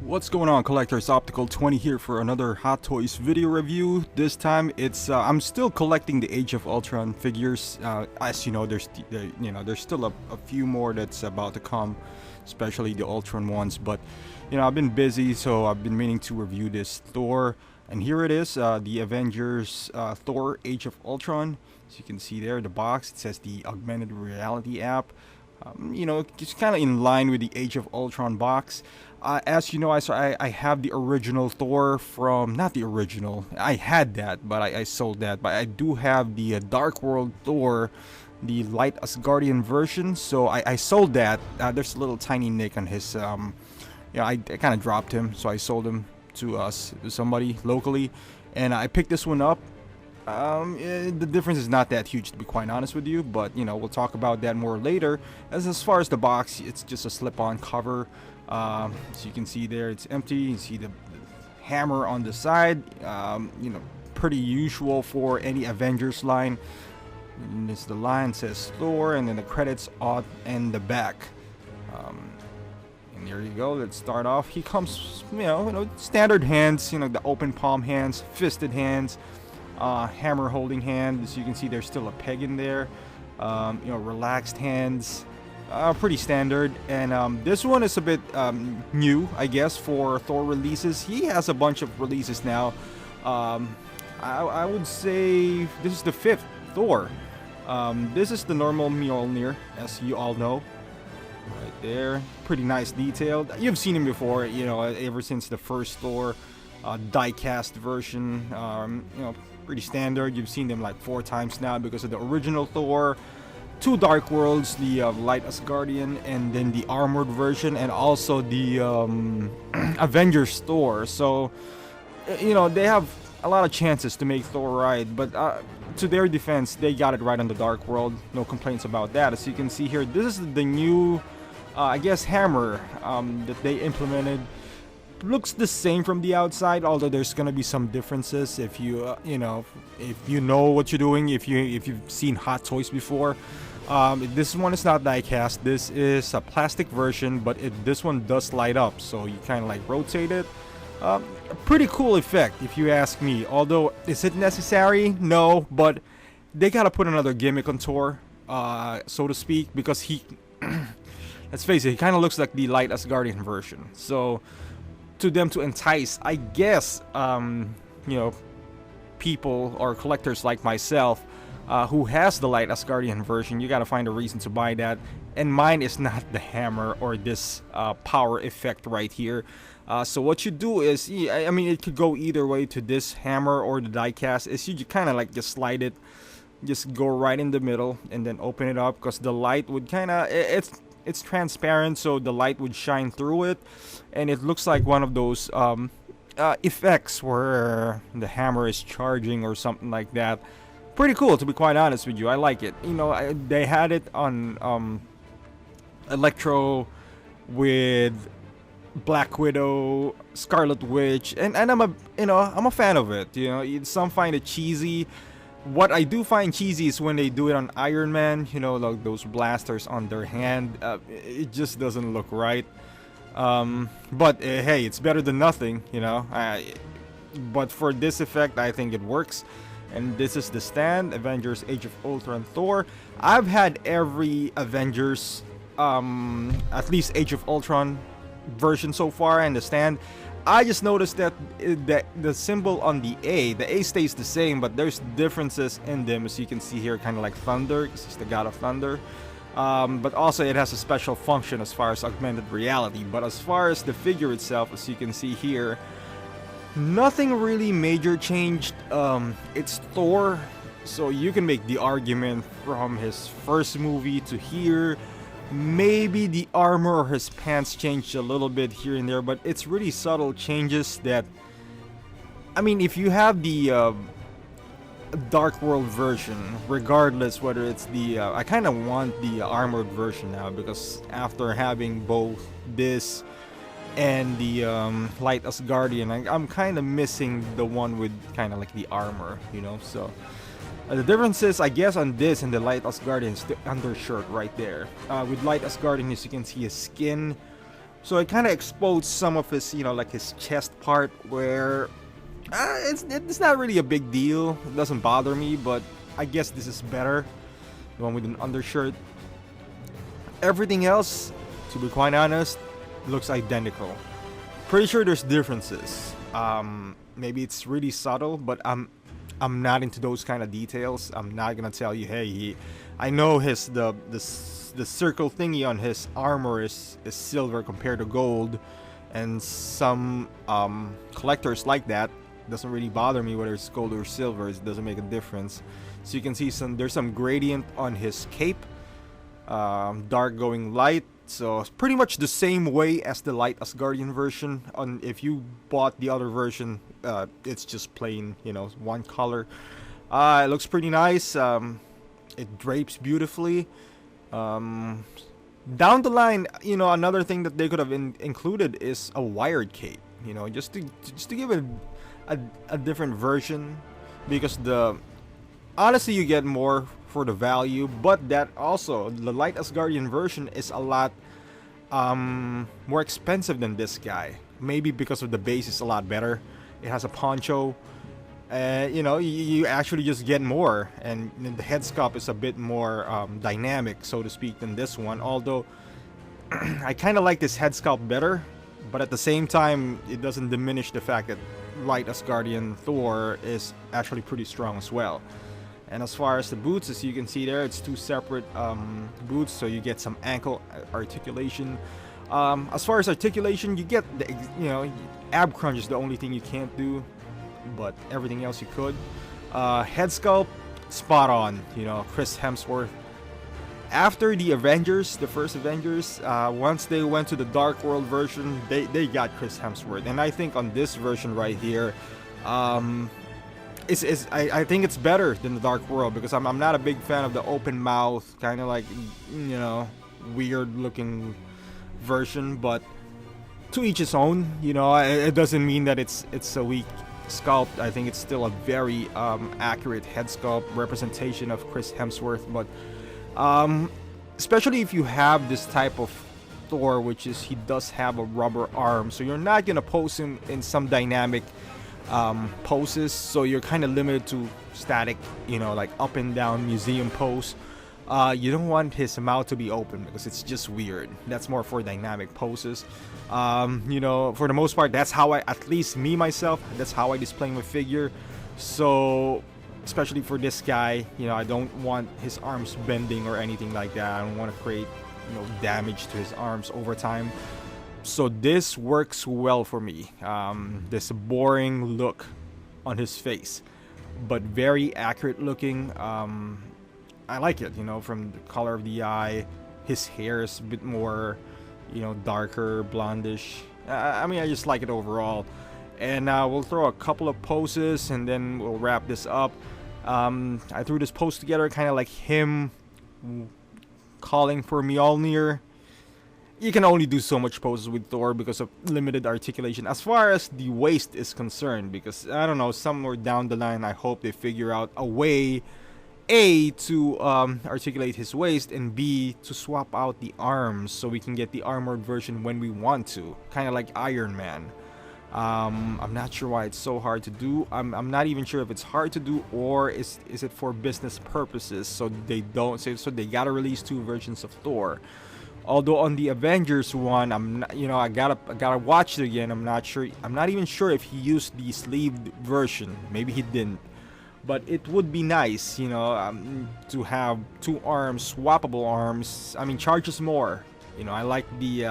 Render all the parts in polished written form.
What's going on, collectors? Optical 20 here for another Hot Toys video review. This time it's I'm still collecting the Age of Ultron figures. As you know, there's still a few more that's about to come, especially the Ultron ones. But I've been busy, so I've been meaning to review this Thor, and here it is, the Avengers Thor Age of Ultron. As you can see there, the box, it says the augmented reality app. It's kind of in line with the Age of Ultron box. As you know, I have the original Thor from, not the original, I had that, but I sold that. But I do have the Dark World Thor, the Light Asgardian version, so I sold that. There's a little tiny nick on his, I kind of dropped him, so I sold him to somebody locally. And I picked this one up. The difference is not that huge, to be quite honest with you, but we'll talk about that more later. As far as the box, it's just a slip-on cover. So you can see there, it's empty. You see the hammer on the side. Pretty usual for any Avengers line. And this, the line says Thor, and then the credits on and the back. And there you go. Let's start off. He comes, standard hands. The open palm hands, fisted hands. Hammer holding hand. As you can see, there's still a peg in there. Relaxed hands, pretty standard. And this one is a bit new, I guess, for Thor releases. He has a bunch of releases now. I would say this is the 5th Thor. This is the normal Mjolnir, as you all know. Right there, pretty nice detailed. You've seen him before, ever since the first Thor die-cast version. Pretty standard. You've seen them like 4 times now because of the original Thor, 2 Dark Worlds, the Light Asgardian, and then the armored version, and also the Avengers Thor. So they have a lot of chances to make Thor right, but to their defense, they got it right on the Dark World. No complaints about that. As you can see here, this is the new I guess hammer that they implemented. Looks the same from the outside, although there's gonna be some differences if you if you know what you're doing, if you've seen Hot Toys before. This one is not die-cast. This is a plastic version, but this one does light up, so you kind of like rotate it. A pretty cool effect, if you ask me. Although, is it necessary? No, but they gotta put another gimmick on Thor, so to speak, because he let's face it, he kind of looks like the Light Asgardian version. So to them to entice, I guess, people or collectors like myself who has the Light Asgardian version, you gotta find a reason to buy that. And mine is not the hammer or this power effect right here. So what you do is, I mean, it could go either way to this hammer or the die-cast. Is you kind of like just slide it, just go right in the middle, and then open it up, because the light would kind of, it's transparent, so the light would shine through it, and it looks like one of those effects where the hammer is charging or something like that. Pretty cool, to be quite honest with you. I like it. They had it on Electro with Black Widow, Scarlet Witch, and I'm a fan of it. Some find it cheesy. What I do find cheesy is when they do it on Iron Man, like those blasters on their hand. It just doesn't look right. But hey, it's better than nothing, but for this effect, I think it works. And this is the stand, Avengers Age of Ultron Thor. I've had every Avengers, at least Age of Ultron version so far, and the stand. I just noticed that the symbol on the A stays the same, but there's differences in them, as you can see here, kind of like thunder, because it's the god of thunder. But also it has a special function as far as augmented reality. But as far as the figure itself, as you can see here, nothing really major changed. It's Thor, so you can make the argument from his first movie to here. Maybe the armor or his pants changed a little bit here and there, but it's really subtle changes that, I mean, if you have the Dark World version, regardless whether it's the I kind of want the armored version now, because after having both this and the Light Asgardian, I'm kind of missing the one with kind of like the armor, so the difference is, I guess, on this and the Light Asgardian is the undershirt right there. With Light Asgardian, as you can see, his skin So it kind of exposed some of his, you know, like his chest part where it's not really a big deal. It doesn't bother me, but I guess this is better. The one with an undershirt. Everything else, to be quite honest, looks identical. Pretty sure there's differences. Maybe it's really subtle, but I'm not into those kind of details. I'm not gonna tell you, hey, I know the circle thingy on his armor is silver compared to gold, and some collectors like that. Doesn't really bother me whether it's gold or silver. It doesn't make a difference. So you can see there's some gradient on his cape, dark going light. So it's pretty much the same way as the light Asgardian version. If you bought the other version, it's just plain, you know, one color. It looks pretty nice. It drapes beautifully. Down the line, you know, another thing that they could have included is a wired cape. You know, just to give it a different version, because honestly you get more for the value, but that also the light Asgardian version is a lot more expensive than this guy. Maybe because of the base is a lot better. It has a poncho. You know, you actually just get more, and the head sculpt is a bit more dynamic, so to speak, than this one. Although I kind of like this head sculpt better, but at the same time, it doesn't diminish the fact that light Asgardian Thor is actually pretty strong as well. And as far as the boots, as you can see there, it's two separate boots, so you get some ankle articulation. As far as articulation, you get the, you know, ab crunch is the only thing you can't do, but everything else you could. Head sculpt, spot on. You know, Chris Hemsworth. After the Avengers, the first Avengers, once they went to the Dark World version, they got Chris Hemsworth, and I think on this version right here, I think it's better than the Dark World, because I'm not a big fan of the open mouth, kind of like, you know, weird looking version. But to each his own. You know, it doesn't mean that it's a weak sculpt. I think it's still a very accurate head sculpt representation of Chris Hemsworth, but especially if you have this type of Thor, which is he does have a rubber arm, so you're not gonna pose him in some dynamic poses, so you're kind of limited to static, you know, like up and down museum pose. You don't want his mouth to be open because it's just weird. That's more for dynamic poses. You know, for the most part, that's how at least me myself, that's how I display my figure. So especially for this guy, you know, I don't want his arms bending or anything like that. I don't want to create, you know, damage to his arms over time. So this works well for me. This boring look on his face, but very accurate looking. I like it, you know, from the color of the eye. His hair is a bit more, you know, darker, blondish. I mean, I just like it overall. And we'll throw a couple of poses and then we'll wrap this up. I threw this pose together kind of like him calling for Mjolnir. You can only do so much poses with Thor because of limited articulation as far as the waist is concerned, because I don't know, somewhere down the line I hope they figure out a way A, to articulate his waist, and B, to swap out the arms so we can get the armored version when we want to, kind of like Iron Man. I'm not sure why it's so hard to do. I'm not even sure if it's hard to do or is it for business purposes, so they don't say, so they gotta release two versions of Thor. Although on the Avengers one, I'm not, you know, I gotta watch it again. I'm not sure. I'm not even sure if he used the sleeved version. Maybe he didn't. But it would be nice, you know, to have two arms, swappable arms. I mean, charges more. You know, I like the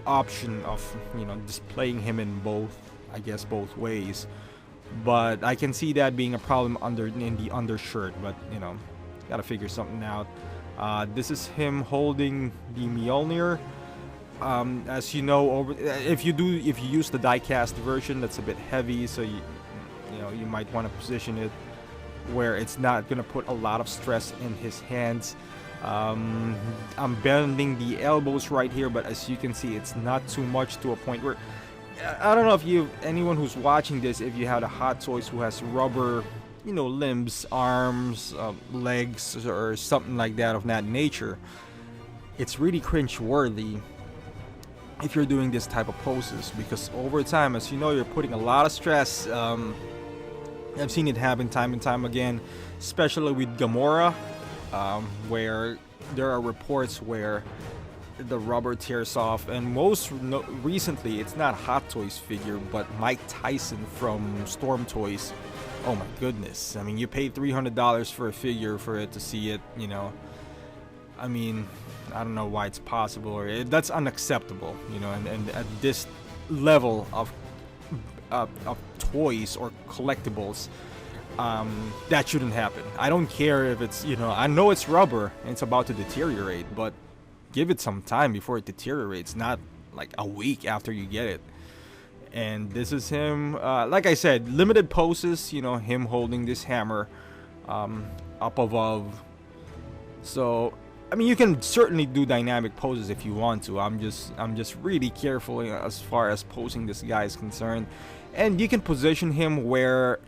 option of, you know, displaying him in both, I guess, both ways. But I can see that being a problem in the undershirt. But you know, gotta figure something out. This is him holding the Mjolnir. As you know, if you use the die-cast version, that's a bit heavy, so you know, you might want to position it where it's not gonna put a lot of stress in his hands. I'm bending the elbows right here, but as you can see, it's not too much to a point where I don't know if anyone who's watching this, if you have a Hot Toys who has rubber, you know, limbs, arms, legs, or something like that of that nature. It's really cringe-worthy if you're doing this type of poses, because over time, as you know, you're putting a lot of stress. I've seen it happen time and time again, especially with Gamora, where there are reports where the rubber tears off, and recently, it's not Hot Toys figure, but Mike Tyson from Storm Toys. Oh my goodness! I mean, you paid $300 for a figure for it to see it. You know, I mean, I don't know why it's possible, or that's unacceptable. You know, and at this level of toys or collectibles, that shouldn't happen. I don't care if it's, you know, I know it's rubber and it's about to deteriorate, but give it some time before it deteriorates, not like a week after you get it. And this is him, like I said, limited poses, you know, him holding this hammer up above. So I mean, you can certainly do dynamic poses if you want to. I'm just really careful, you know, as far as posing this guy is concerned. And you can position him where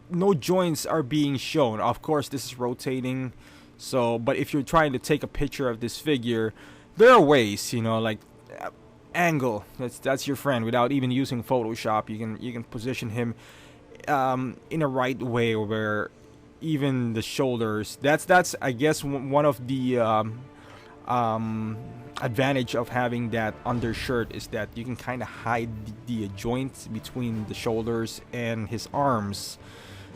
no joints are being shown. Of course, this is rotating. So, but if you're trying to take a picture of this figure, there are ways, you know, like angle. That's your friend. Without even using Photoshop, you can position him in a right way where even the shoulders, that's I guess one of the advantage of having that undershirt is that you can kind of hide the joints between the shoulders and his arms.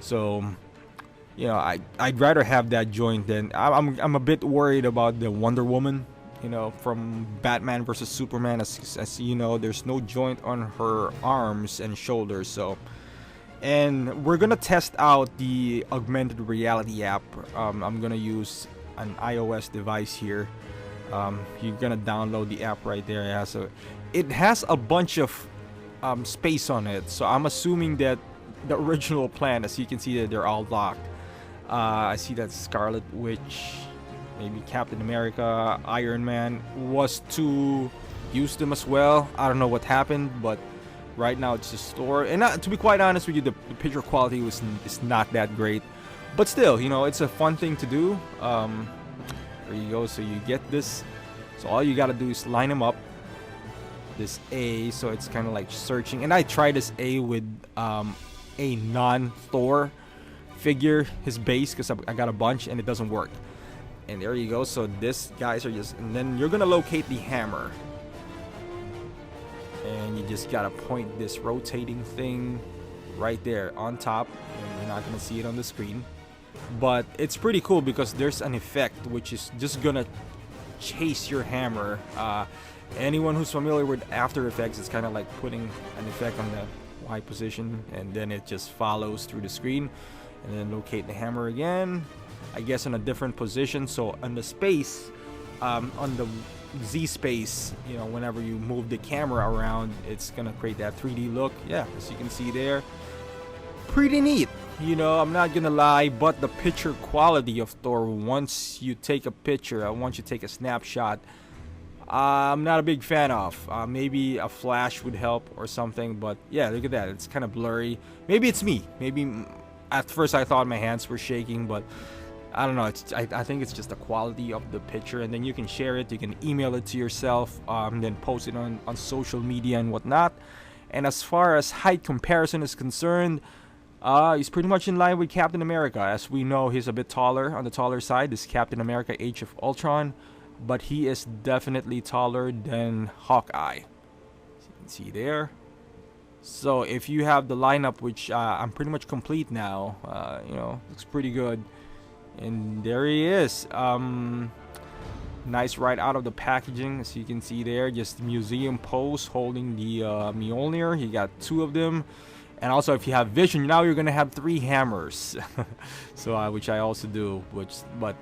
So, you know, I'd rather have that joint than I'm a bit worried about the Wonder Woman, you know, from Batman versus Superman. As you know, there's no joint on her arms and shoulders. So, and we're gonna test out the augmented reality app. I'm gonna use an iOS device here. You're gonna download the app right there. It has a bunch of space on it, so I'm assuming that the original plan, as you can see, that they're all locked. I see that Scarlet Witch, maybe Captain America, Iron Man was to use them as well. I don't know what happened, but right now it's just Thor. And to be quite honest with you, the picture quality is not that great, but still, you know, it's a fun thing to do. There you go. So you get this. So all you gotta do is line them up. This A, so it's kind of like searching. And I tried this A with a non-Thor figure, his base, because I got a bunch and it doesn't work. And there you go. So this guys are just, and then you're gonna locate the hammer. And you just gotta point this rotating thing right there on top, and you're not gonna see it on the screen, but it's pretty cool because there's an effect which is just gonna chase your hammer. Anyone who's familiar with After Effects, it's kind of like putting an effect on the Y position, and then it just follows through the screen. And then locate the hammer again, I guess in a different position. So on the space, on the Z space, you know, whenever you move the camera around, it's gonna create that 3D look. Yeah, as you can see there, pretty neat. You know, I'm not gonna lie, but the picture quality of Thor, once you take a picture, once you take a snapshot, I'm not a big fan of. Maybe a flash would help or something, but yeah, look at that, it's kind of blurry. Maybe it's me. Maybe at first I thought my hands were shaking, but I don't know. I think it's just the quality of the picture, and then you can share it. You can email it to yourself, then post it on social media and whatnot. And as far as height comparison is concerned, he's pretty much in line with Captain America. As we know, he's a bit taller, on the taller side. This is Captain America Age of Ultron, but he is definitely taller than Hawkeye. As you can see there. So if you have the lineup, which I'm pretty much complete now, you know, looks pretty good. And there he is. Nice right out of the packaging, as you can see there. Just museum pose, holding the Mjolnir. He got 2 of them. And also, if you have vision, now you're gonna have 3 hammers. So which I also do. But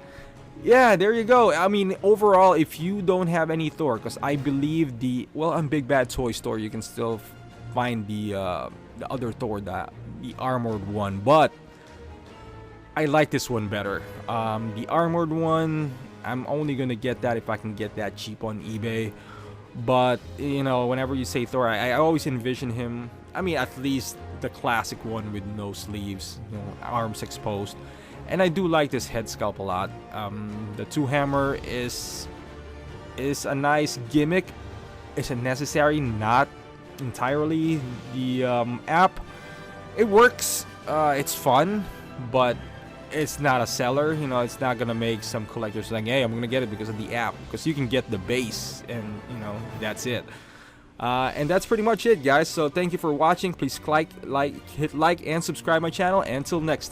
yeah, there you go. I mean, overall, if you don't have any Thor, because I believe on Big Bad Toy Store you can still find the other Thor, the armored one, but I like this one better. The armored one, I'm only gonna get that if I can get that cheap on eBay. But you know, whenever you say Thor, I always envision him. I mean, at least the classic one with no sleeves, you know, arms exposed. And I do like this head sculpt a lot. The 2 hammer is a nice gimmick, Is it necessary? Not entirely. The app, it works. It's fun, but it's not a seller. You know, it's not gonna make some collectors like, hey, I'm gonna get it because of the app, because you can get the base, and you know, that's it. And that's pretty much it, guys. So thank you for watching. Please hit like and subscribe my channel. Until next time.